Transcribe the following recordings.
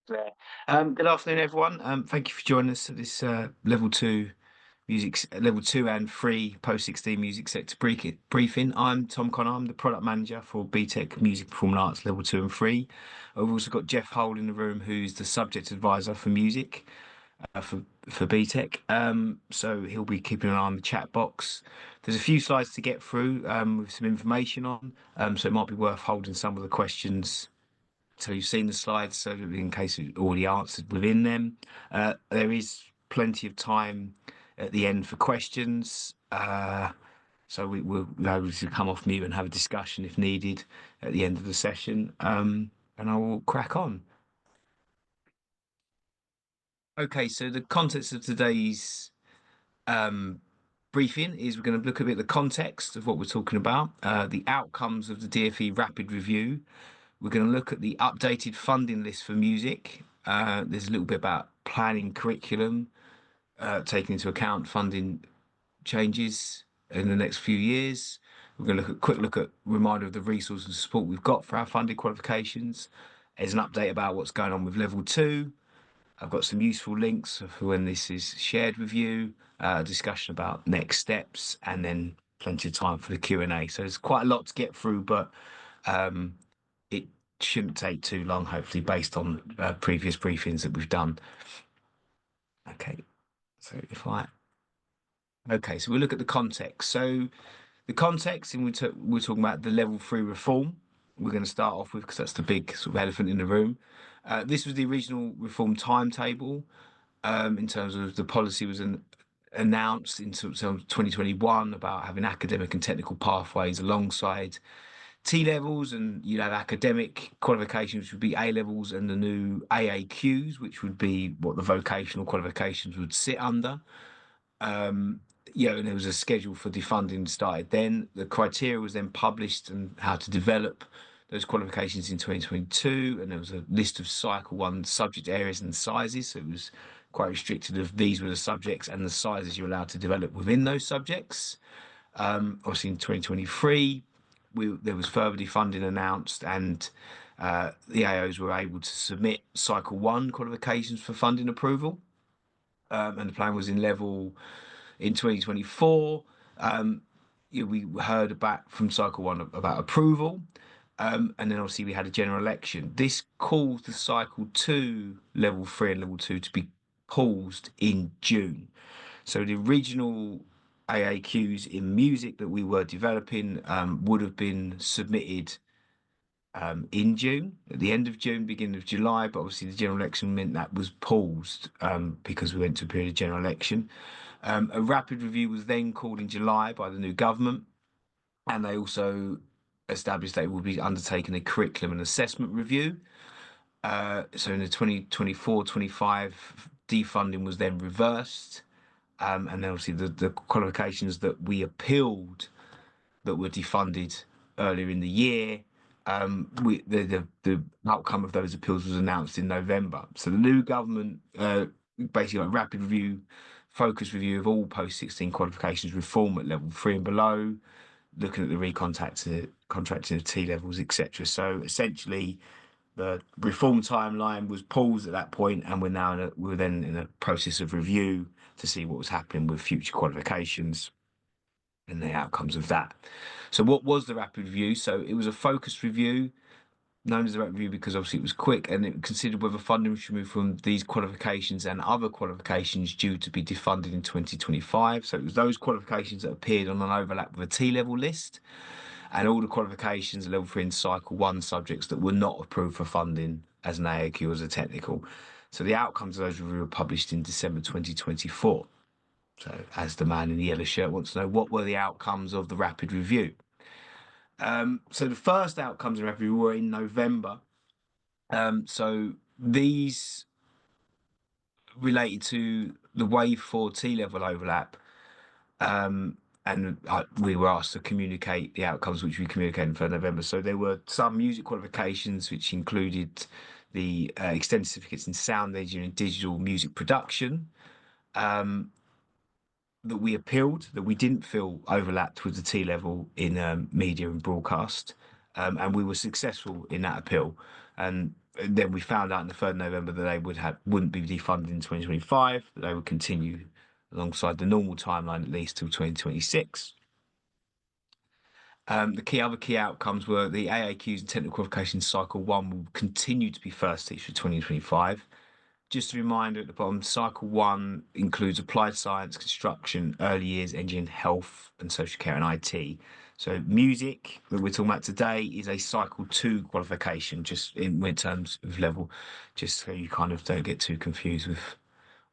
There. Good afternoon, everyone. Thank you for joining us at this level two and three post 16 music sector briefing. I'm Tom Connor. I'm the product manager for BTEC Music Performing Arts level two and three. I've also got Jeff Hole in the room, who's the subject advisor for music for BTEC. So he'll be keeping an eye on the chat box. There's a few slides to get through with some information on, so it might be worth holding some of the questions so you've seen the slides, so that in case it's already answered within them. There is plenty of time at the end for questions. So we'll be able to come off mute and have a discussion if needed at the end of the session. And I will crack on. Okay, so the context of today's um, briefing is we're going to look a bit at the context of what we're talking about, the outcomes of the DfE rapid review. We're going to look at the updated funding list for music. There's a little bit about planning curriculum, taking into account funding changes in the next few years. We're going to look at quick look at reminder of the resources and support we've got for our funded qualifications. There's an update about what's going on with level two. I've got some useful links for when this is shared with you, a discussion about next steps, and then plenty of time for the Q&A. So there's quite a lot to get through, but it shouldn't take too long, hopefully, based on previous briefings that we've done. Okay, so so we'll look at the context. So the context, and we're talking about the level three reform. We're going to start off with because that's the big sort of elephant in the room. This was the original reform timetable. In terms of the policy was announced in sort of 2021 about having academic and technical pathways alongside T levels, and you'd have academic qualifications, which would be A levels, and the new AAQs, which would be what the vocational qualifications would sit under. And there was a schedule for defunding started then. The criteria was then published and how to develop those qualifications in 2022, and there was a list of cycle one subject areas and sizes. So it was quite restricted of these were the subjects and the sizes you're allowed to develop within those subjects. Obviously in 2023, there was further defunding announced, and the AOs were able to submit cycle one qualifications for funding approval. And the plan was in level in 2024. We heard back from cycle one about approval. And then obviously we had a general election. This caused the cycle two, level three and level two to be paused in June. So the original AAQs in music that we were developing would have been submitted in June, at the end of June, beginning of July, but obviously the general election meant that was paused because we went to a period of general election. A rapid review was then called in July by the new government, and they also established they would be undertaking a curriculum and assessment review. So in the 2024-25 defunding was then reversed. And then obviously the qualifications that we appealed that were defunded earlier in the year, the outcome of those appeals was announced in November. So the new government basically like rapid review, focus review of all post-16 qualifications reform at level three and below, looking at the contracting of T levels, etc. So essentially, the reform timeline was paused at that point, and we're then in a process of review to see what was happening with future qualifications and the outcomes of that. So what was the rapid review? So it was a focused review, known as the rapid review because obviously it was quick, and it considered whether funding was removed from these qualifications and other qualifications due to be defunded in 2025. So it was those qualifications that appeared on an overlap with a T-level list, and all the qualifications level three and cycle one subjects that were not approved for funding as an AAQ or as a technical. So the outcomes of those reviews were published in December 2024. So as the man in the yellow shirt wants to know, what were the outcomes of the rapid review? So the first outcomes of the rapid review were in November. So these related to the wave four T-level overlap. And we were asked to communicate the outcomes, which we communicated for November. So there were some music qualifications, which included the extended certificates in sound engineering and digital music production, that we appealed, that we didn't feel overlapped with the T level in media and broadcast. And we were successful in that appeal. And then we found out on the 3rd of November that they wouldn't be defunded in 2025, that they would continue alongside the normal timeline at least till 2026. The other key outcomes were the AAQs and technical qualifications cycle one will continue to be first teach for 2025. Just a reminder at the bottom, cycle one includes applied science, construction, early years, engineering, health, and social care and IT. So music that we're talking about today is a cycle two qualification, just in terms of level, just so you kind of don't get too confused with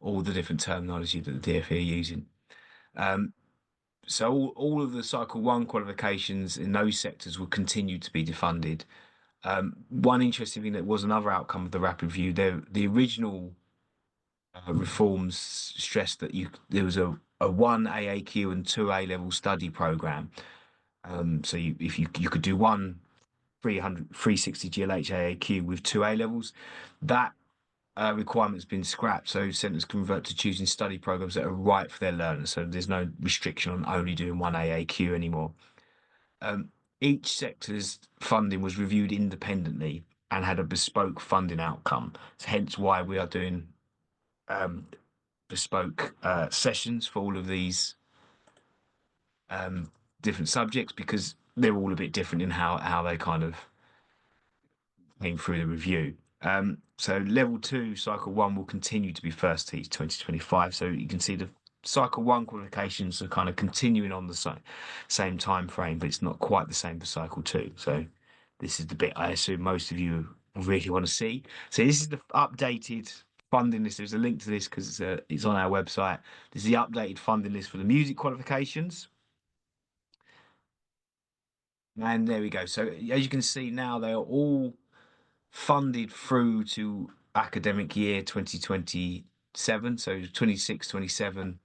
all the different terminology that the DfE are using. So all of the cycle one qualifications in those sectors will continue to be defunded. One interesting thing that was another outcome of the rapid review, the original reforms stressed that there was a one AAQ and two A level study program. So if you could do one 360 GLH AAQ with two A levels, that requirement's been scrapped. So centres convert to choosing study programs that are right for their learners. So there's no restriction on only doing one AAQ anymore. Each sector's funding was reviewed independently and had a bespoke funding outcome. So hence why we are doing bespoke sessions for all of these different subjects, because they're all a bit different in how they kind of came through the review. So level two, cycle one will continue to be first teach 2025. So you can see the cycle one qualifications are kind of continuing on the same time frame, but it's not quite the same for cycle two. So this is the bit I assume most of you really want to see. So this is the updated funding list. There's a link to this because it's on our website. This is the updated funding list for the music qualifications. And there we go. So as you can see now, they are all funded through to academic year 2027. So 26, 27,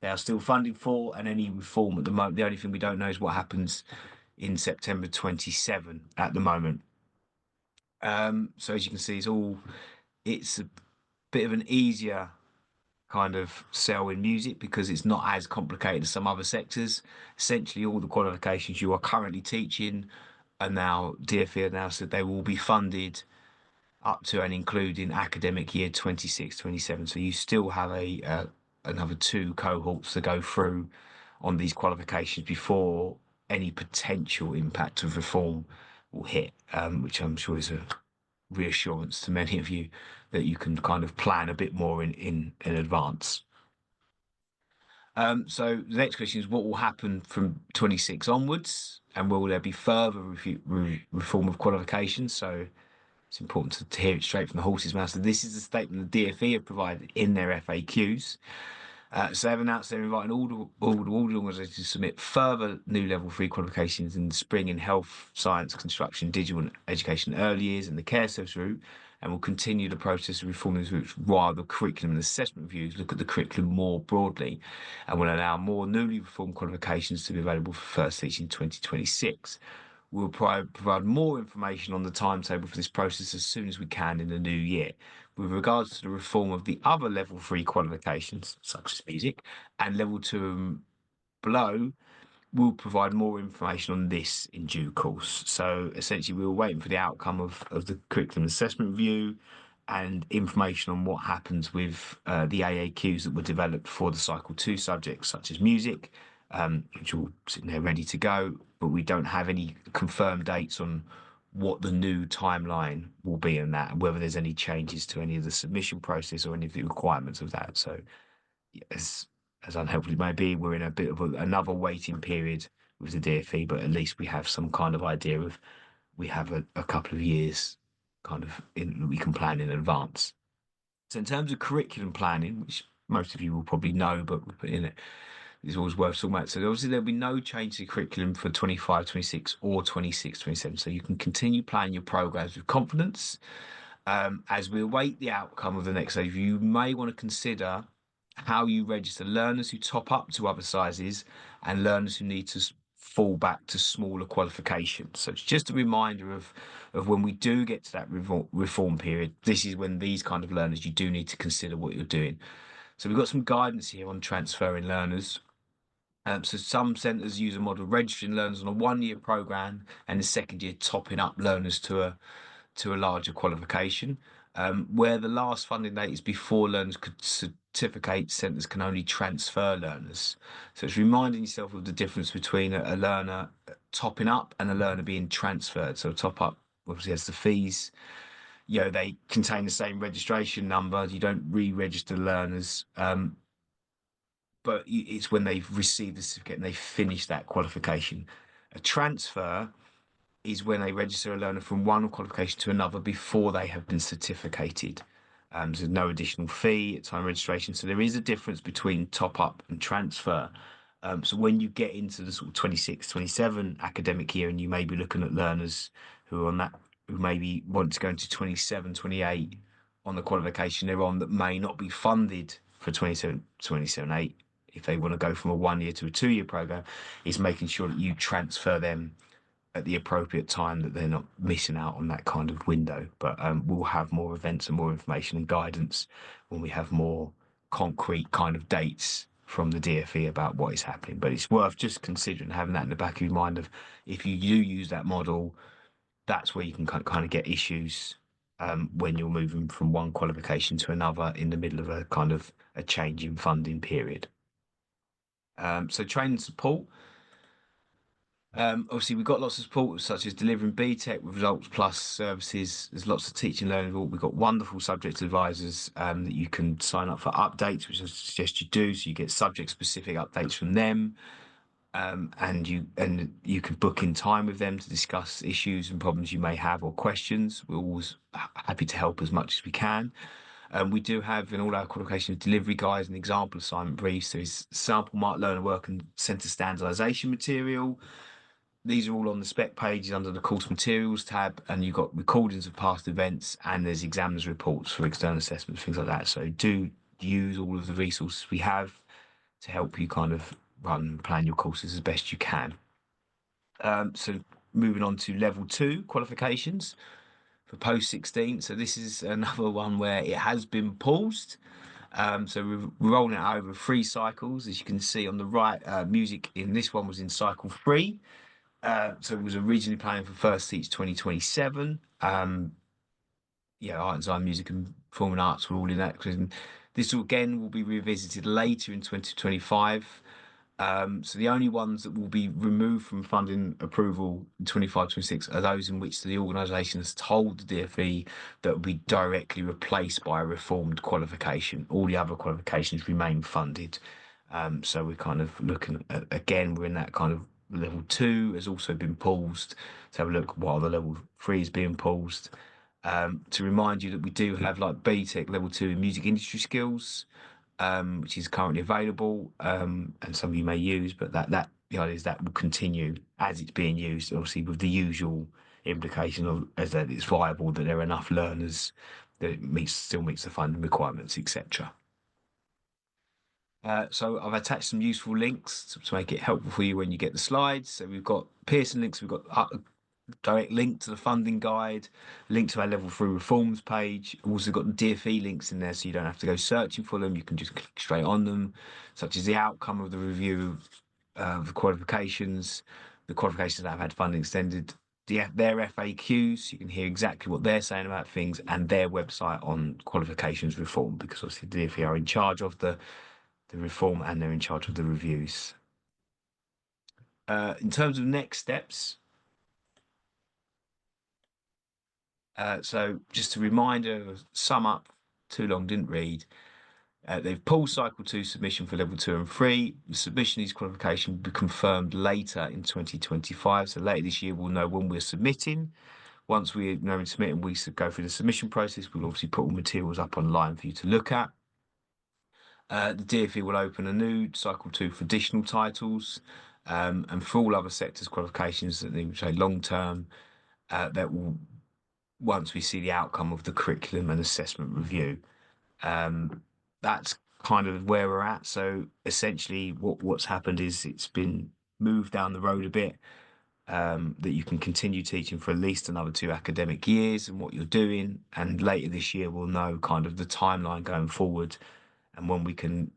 they are still funded for, and any reform at the moment. The only thing we don't know is what happens in September 27 at the moment. So as you can see, it's a bit of an easier kind of sell in music because it's not as complicated as some other sectors. Essentially, all the qualifications you are currently teaching are now DfE announced that they will be funded up to and including academic year 26, 27. So you still have another two cohorts to go through on these qualifications before any potential impact of reform will hit, which I'm sure is a reassurance to many of you that you can kind of plan a bit more in advance. So the next question is, what will happen from 26 onwards, and will there be further reform of qualifications? So it's important to hear it straight from the horse's mouth. So this is the statement the DfE have provided in their FAQs. So they've announced they're inviting all the organisations to submit further new level 3 qualifications in the spring in health, science, construction, digital education, early years and the care service route, and will continue the process of reforming these routes while the curriculum and assessment reviews look at the curriculum more broadly and will allow more newly reformed qualifications to be available for first teaching 2026. We'll provide more information on the timetable for this process as soon as we can in the new year. With regards to the reform of the other level 3 qualifications, such as music, and level 2 and below, we'll provide more information on this in due course. So essentially, we were waiting for the outcome of the curriculum assessment review and information on what happens with the AAQs that were developed for the cycle 2 subjects, such as music, which are all sitting there ready to go, but we don't have any confirmed dates on what the new timeline will be in that, and whether there's any changes to any of the submission process or any of the requirements of that. So as unhelpful it may be, we're in a bit of another waiting period with the DfE, but at least we have some kind of idea of, we have a couple of years kind of we can plan in advance. So in terms of curriculum planning, which most of you will probably know, but we put in it, is always worth talking about. So obviously there'll be no change to the curriculum for 25, 26 or 26, 27. So you can continue planning your programs with confidence. As we await the outcome of the next stage, you may want to consider how you register learners who top up to other sizes and learners who need to fall back to smaller qualifications. So it's just a reminder of when we do get to that reform period, this is when these kind of learners, you do need to consider what you're doing. So we've got some guidance here on transferring learners. So some centres use a model of registering learners on a 1-year programme and the second year topping up learners to to a larger qualification. Where the last funding date is before learners could certificate, centres can only transfer learners. So it's reminding yourself of the difference between a learner topping up and a learner being transferred. So top up obviously has the fees. They contain the same registration number. You don't re-register learners, but it's when they've received the certificate and they've finished that qualification. A transfer is when they register a learner from one qualification to another before they have been certificated. So there's no additional fee at time of registration. So there is a difference between top up and transfer. So when you get into the sort of 26, 27 academic year, and you may be looking at learners who are on that, who maybe want to go into 27, 28 on the qualification they're on, that may not be funded for 27, 27, 8, if they want to go from a 1 year to a 2 year program, is making sure that you transfer them at the appropriate time, that they're not missing out on that kind of window. But we'll have more events and more information and guidance when we have more concrete kind of dates from the DfE about what is happening. But it's worth just considering, having that in the back of your mind, of if you do use that model, that's where you can kind of get issues when you're moving from one qualification to another in the middle of a kind of a change in funding period. So training support. Obviously, we've got lots of support, such as delivering BTEC with Results Plus services. There's lots of teaching and learning. We've got wonderful subject advisors that you can sign up for updates, which I suggest you do. So you get subject-specific updates from them, and you can book in time with them to discuss issues and problems you may have or questions. We're always happy to help as much as we can. We do have in all our qualifications delivery guides and example assignment briefs. There's sample mark learner work and centre standardisation material. These are all on the spec pages under the course materials tab, and you've got recordings of past events, and there's examiners reports for external assessments, things like that. So do use all of the resources we have to help you kind of run and plan your courses as best you can. So moving on to level 2 qualifications for post 16. So this is another one where it has been paused. So we're rolling it out over 3 cycles. As you can see on the right, music in this one was in cycle 3. So it was originally planned for First Teach 2027. Art and design, music and performing arts were all in that. This again will be revisited later in 2025. So the only ones that will be removed from funding approval in 25-26 are those in which the organisation has told the DfE that will be directly replaced by a reformed qualification. All the other qualifications remain funded. So we're kind of looking at, again, we're in that kind of level 2 has also been paused to have a look while the level 3 is being paused. To remind you that we do have like BTEC level 2 in music industry skills, which is currently available, and some of you may use, but that the idea is that will continue as it's being used, obviously with the usual implication of as that it's viable, that there are enough learners that it still meets the funding requirements, etc. So I've attached some useful links to make it helpful for you when you get the slides. So we've got Pearson links, we've got a direct link to the funding guide, link to our level 3 reforms page. We've also got the DfE links in there, so you don't have to go searching for them. You can just click straight on them, such as the outcome of the review of the qualifications that have had funding extended, their FAQs, so you can hear exactly what they're saying about things, and their website on qualifications reform, because obviously the DfE are in charge of the reform and they're in charge of the reviews. In terms of next steps, so just a reminder, sum up, too long, didn't read. They've pulled cycle 2 submission for level 2 and 3. The submission of these qualifications will be confirmed later in 2025. So later this year, we'll know when we're submitting. Once we know we're submitting, we go through the submission process. We'll obviously put all materials up online for you to look at. The DfE will open a new cycle 2 for additional titles, and for all other sectors qualifications that they say long term, that will, once we see the outcome of the curriculum and assessment review. That's kind of where we're at. So essentially what's happened is it's been moved down the road a bit, that you can continue teaching for at least another 2 academic years and what you're doing, and later this year we'll know kind of the timeline going forward and when we can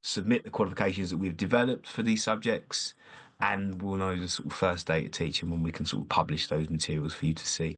submit the qualifications that we've developed for these subjects, and we'll know the sort of first date of teaching when we can sort of publish those materials for you to see.